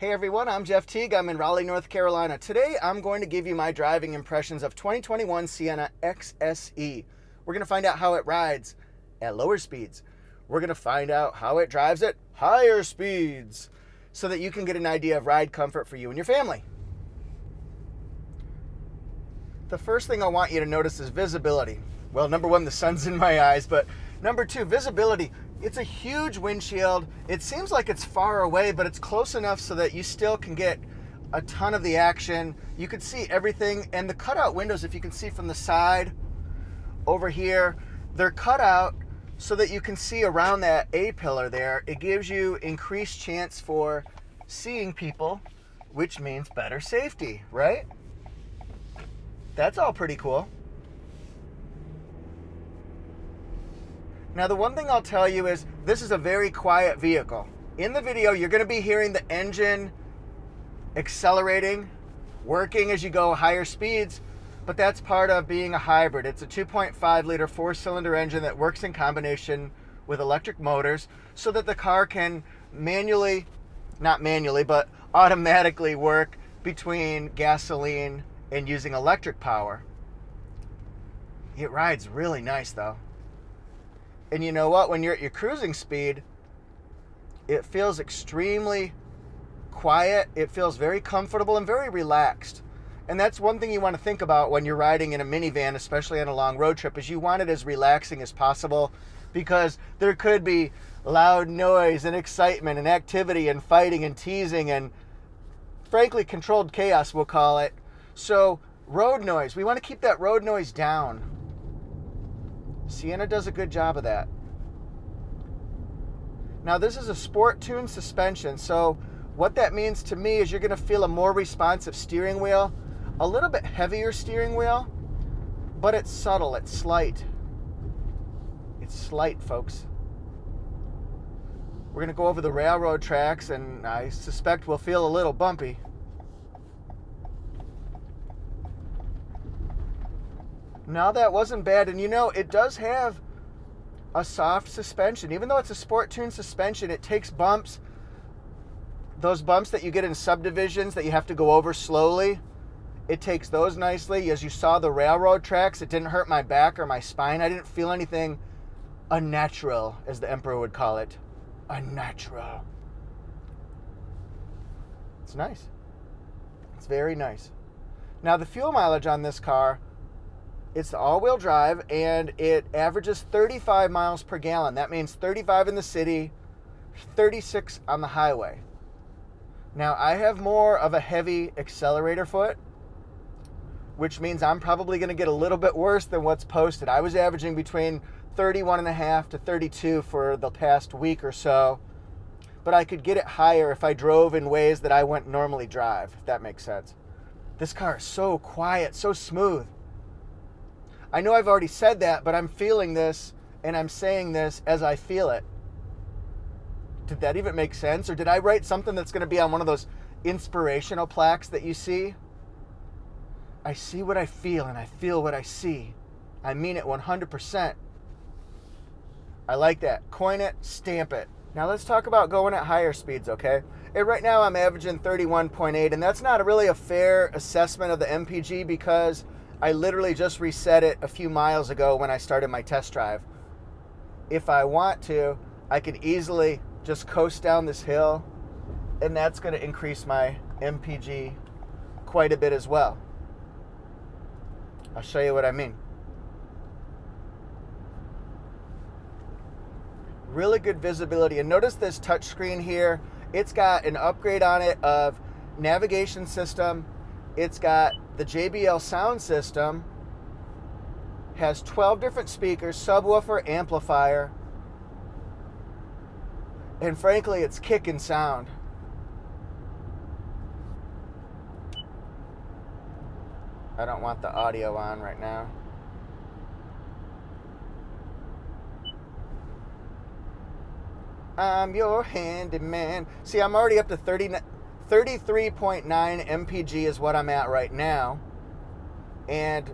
Hey everyone, I'm Jeff Teague. I'm in Raleigh, North Carolina. Today I'm going to give you my driving impressions of 2021 Sienna XSE. We're going to find out how it rides at lower speeds. We're going to find out how it drives at higher speeds so that you can get an idea of ride comfort for you and your family. The first thing I want you to notice is visibility. Well, number one, the sun's in my eyes, but number two, visibility. It's a huge windshield. It seems like it's far away, but it's close enough so that you still can get a ton of the action. You can see everything, and the cutout windows, if you can see from the side over here, they're cut out so that you can see around that A-pillar there. It gives you increased chance for seeing people, which means better safety, right? That's all pretty cool. Now, the one thing I'll tell you is this is a very quiet vehicle. In the video, you're going to be hearing the engine accelerating, working as you go higher speeds, but that's part of being a hybrid. It's a 2.5 liter four-cylinder engine that works in combination with electric motors so that the car can not manually, but automatically work between gasoline and using electric power. It rides really nice though. And you know what? When you're at your cruising speed, it feels extremely quiet. It feels very comfortable and very relaxed. And that's one thing you want to think about when you're riding in a minivan, especially on a long road trip, is you want it as relaxing as possible, because there could be loud noise and excitement and activity and fighting and teasing and, frankly, controlled chaos, we'll call it. So road noise, we want to keep that road noise down. Sienna does a good job of that. Now, this is a sport tuned suspension, so what that means to me is you're going to feel a more responsive steering wheel, a little bit heavier steering wheel, but it's subtle, it's slight. It's slight, folks. We're going to go over the railroad tracks, and I suspect we'll feel a little bumpy. Now, that wasn't bad, and you know, it does have a soft suspension. Even though it's a sport-tuned suspension, it takes bumps. Those bumps that you get in subdivisions that you have to go over slowly, it takes those nicely. As you saw the railroad tracks, it didn't hurt my back or my spine. I didn't feel anything unnatural, as the emperor would call it. Unnatural. It's nice. It's very nice. Now, the fuel mileage on this car, it's the all-wheel drive, and it averages 35 miles per gallon. That means 35 in the city, 36 on the highway. Now, I have more of a heavy accelerator foot, which means I'm probably going to get a little bit worse than what's posted. I was averaging between 31.5 to 32 for the past week or so, but I could get it higher if I drove in ways that I wouldn't normally drive, if that makes sense. This car is so quiet, so smooth. I know I've already said that, but I'm feeling this, and I'm saying this as I feel it. Did that even make sense? Or did I write something that's going to be on one of those inspirational plaques that you see? I see what I feel, and I feel what I see. I mean it 100%. I like that. Coin it, stamp it. Now let's talk about going at higher speeds, okay? And right now I'm averaging 31.8, and that's not really a fair assessment of the MPG because I literally just reset it a few miles ago when I started my test drive. If I want to, I could easily just coast down this hill, and that's going to increase my MPG quite a bit as well. I'll show you what I mean. Really good visibility. And notice this touchscreen here. It's got an upgrade on it of navigation system. It's got the JBL sound system, has 12 different speakers, subwoofer, amplifier, and frankly, it's kicking sound. I don't want the audio on right now. I'm your handyman. See, I'm already up to 33.9 MPG is what I'm at right now, and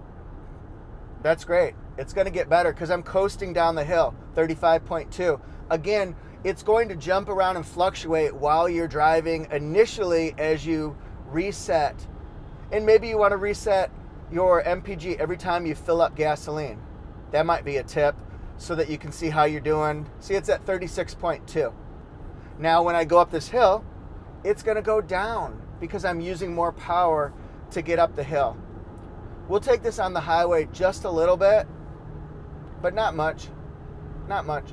that's great. It's going to get better because I'm coasting down the hill, 35.2. Again, it's going to jump around and fluctuate while you're driving initially as you reset. And maybe you want to reset your MPG every time you fill up gasoline. That might be a tip so that you can see how you're doing. See, it's at 36.2. Now, when I go up this hill, it's going to go down because I'm using more power to get up the hill. We'll take this on the highway just a little bit, but not much. Not much.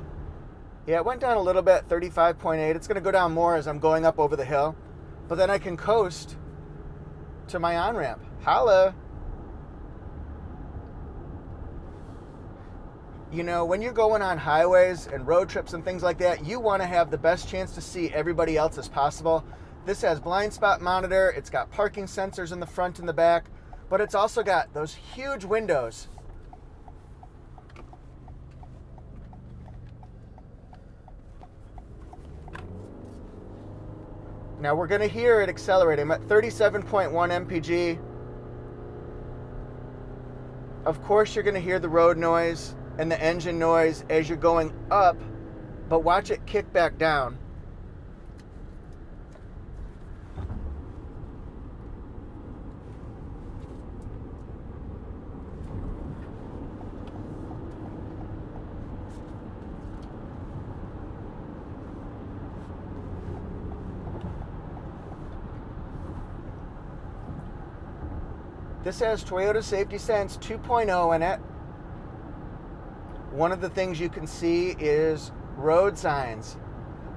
Yeah, it went down a little bit, 35.8. It's going to go down more as I'm going up over the hill. But then I can coast to my on-ramp. Holla. You know, when you're going on highways and road trips and things like that, you want to have the best chance to see everybody else as possible. This has blind spot monitor. It's got parking sensors in the front and the back, but it's also got those huge windows. Now we're going to hear it accelerate. I'm at 37.1 MPG. Of course, you're going to hear the road noise and the engine noise as you're going up, but watch it kick back down. This has Toyota Safety Sense 2.0 in it. One of the things you can see is road signs.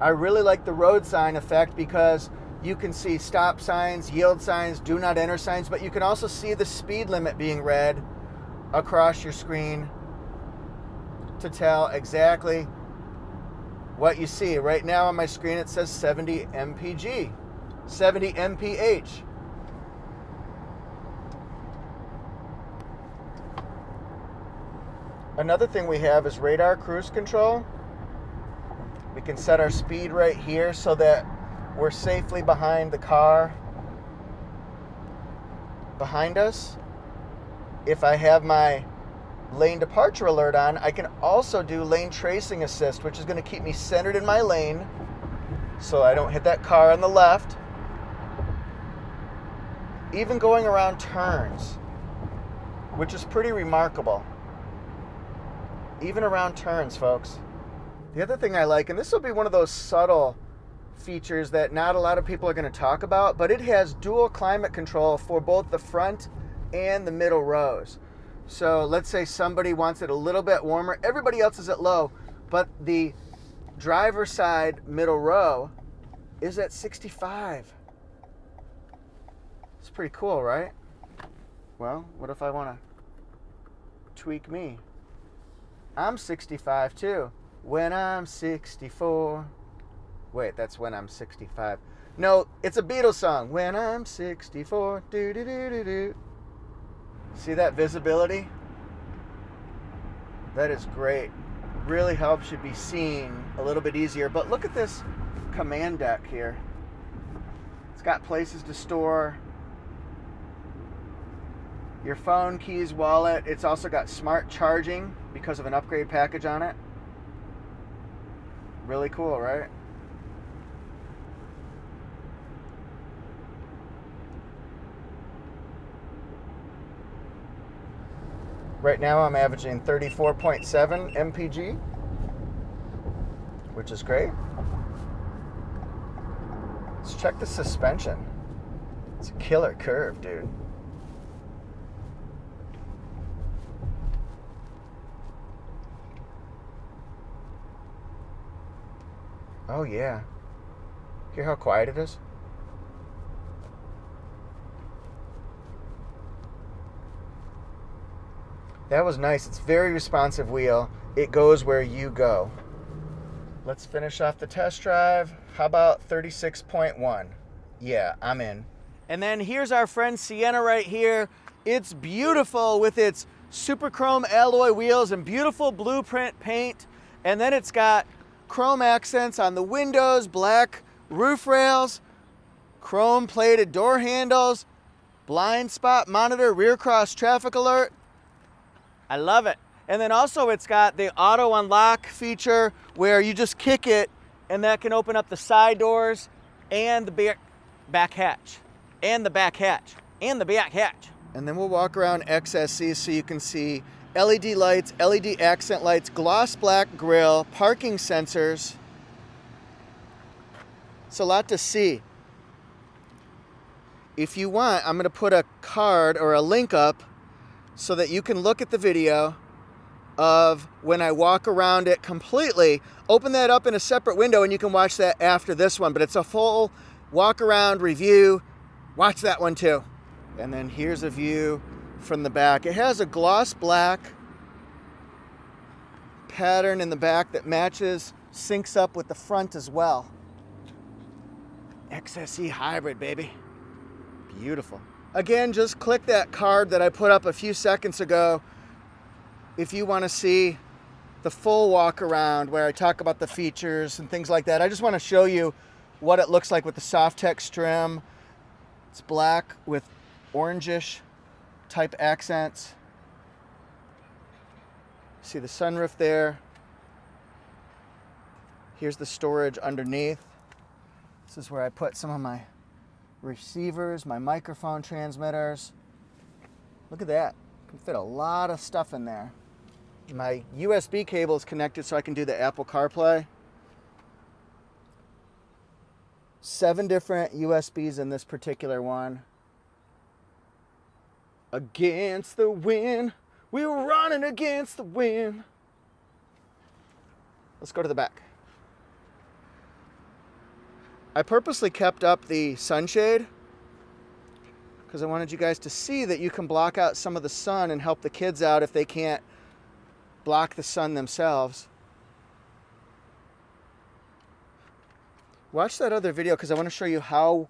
I really like the road sign effect because you can see stop signs, yield signs, do not enter signs, but you can also see the speed limit being read across your screen to tell exactly what you see. Right now on my screen it says 70 MPG, 70 mph. Another thing we have is radar cruise control. We can set our speed right here so that we're safely behind the car behind us. If I have my lane departure alert on, I can also do lane tracing assist, which is going to keep me centered in my lane so I don't hit that car on the left. Even going around turns, which is pretty remarkable. Even around turns, folks. The other thing I like, and this will be one of those subtle features that not a lot of people are going to talk about, but it has dual climate control for both the front and the middle rows. So let's say somebody wants it a little bit warmer. Everybody else is at low, but the driver's side middle row is at 65. It's pretty cool, right? Well, what if I want to tweak me? I'm 65 too. When I'm 64. Wait, that's when I'm 65. No, it's a Beatles song. When I'm 64. Do do do do do. See that visibility? That is great. Really helps you be seen a little bit easier. But look at this command deck here. It's got places to store your phone, keys, wallet. It's also got smart charging because of an upgrade package on it. Really cool, right? Right now I'm averaging 34.7 MPG, which is great. Let's check the suspension. It's a killer curve, dude. Oh yeah. Hear how quiet it is? That was nice. It's a very responsive wheel. It goes where you go. Let's finish off the test drive. How about 36.1? Yeah, I'm in. And then here's our friend Sienna right here. It's beautiful with its super chrome alloy wheels and beautiful blueprint paint. And then it's got chrome accents on the windows, black roof rails, chrome plated door handles, blind spot monitor, rear cross traffic alert. I love it. And then also it's got the auto unlock feature where you just kick it And that can open up the side doors and the back hatch. And the back hatch. And the back hatch. And then we'll walk around XSE so you can see LED lights, LED accent lights, gloss black grille, parking sensors. It's a lot to see. If you want, I'm going to put a card or a link up so that you can look at the video of when I walk around it completely. Open that up in a separate window and you can watch that after this one, but it's a full walk around review. Watch that one too. And then here's a view from the back. It has a gloss black pattern in the back that matches, syncs up with the front as well. XSE hybrid, baby. Beautiful. Again, just click that card that I put up a few seconds ago if you want to see the full walk around where I talk about the features and things like that. I just want to show you what it looks like with the Softex trim. It's black with orangish type accents. See the sunroof there. Here's the storage underneath. This is where I put some of my receivers, my microphone transmitters. Look at that. Can fit a lot of stuff in there. My USB cable is connected so I can do the Apple CarPlay. 7 different USBs in this particular one. Against the wind. We were running against the wind. Let's go to the back. I purposely kept up the sunshade because I wanted you guys to see that you can block out some of the sun and help the kids out if they can't block the sun themselves. Watch that other video because I want to show you how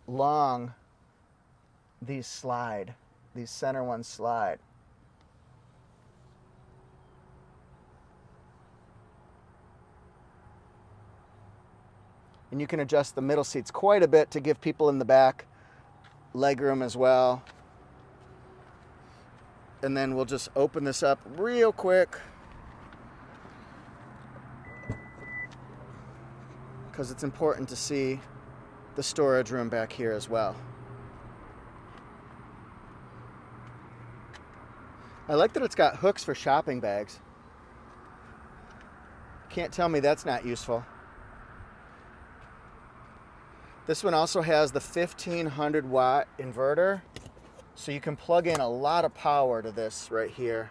long these slide. These center ones slide. And you can adjust the middle seats quite a bit to give people in the back legroom as well. And then we'll just open this up real quick because it's important to see the storage room back here as well. I like that it's got hooks for shopping bags. Can't tell me that's not useful. This one also has the 1500 watt inverter, so you can plug in a lot of power to this right here.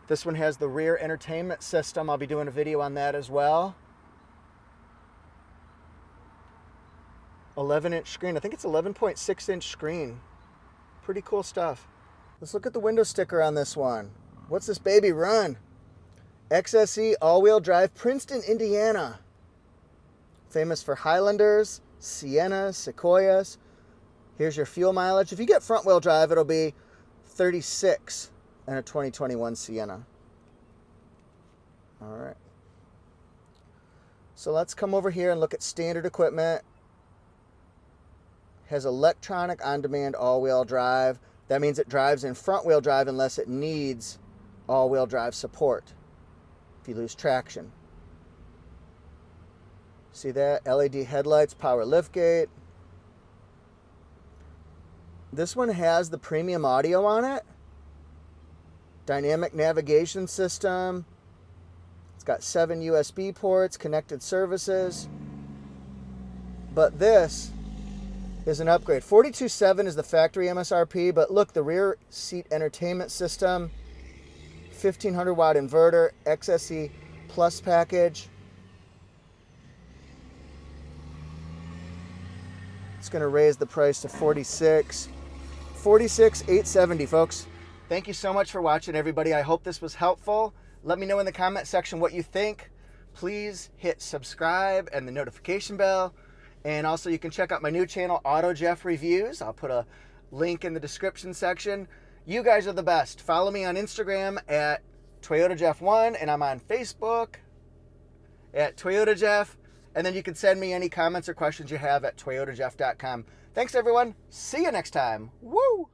This one has the rear entertainment system. I'll be doing a video on that as well. 11-inch screen. I think it's 11.6-inch screen. Pretty cool stuff. Let's look at the window sticker on this one. What's this baby run? XSE all-wheel drive, Princeton, Indiana. Famous for Highlanders, Siennas, Sequoias. Here's your fuel mileage. If you get front wheel drive, it'll be 36 in a 2021 Sienna. All right. So let's come over here and look at standard equipment. Has electronic on-demand all-wheel drive. That means it drives in front wheel drive unless it needs all-wheel drive support if you lose traction. See that? LED headlights, power liftgate. This one has the premium audio on it. Dynamic navigation system. It's got 7 USB ports, connected services. But this is an upgrade. $42,700 is the factory MSRP, but look, the rear seat entertainment system, 1500 watt inverter, XSE Plus package. It's going to raise the price to $46,870, folks. Thank you so much for watching, everybody. I hope this was helpful. Let me know in the comment section what you think. Please hit subscribe and the notification bell. And also you can check out my new channel, ToyotaJeff Reviews. I'll put a link in the description section. You guys are the best. Follow me on Instagram at ToyotaJeff1, and I'm on Facebook at ToyotaJeff. And then you can send me any comments or questions you have at ToyotaJeff.com. Thanks, everyone. See you next time. Woo!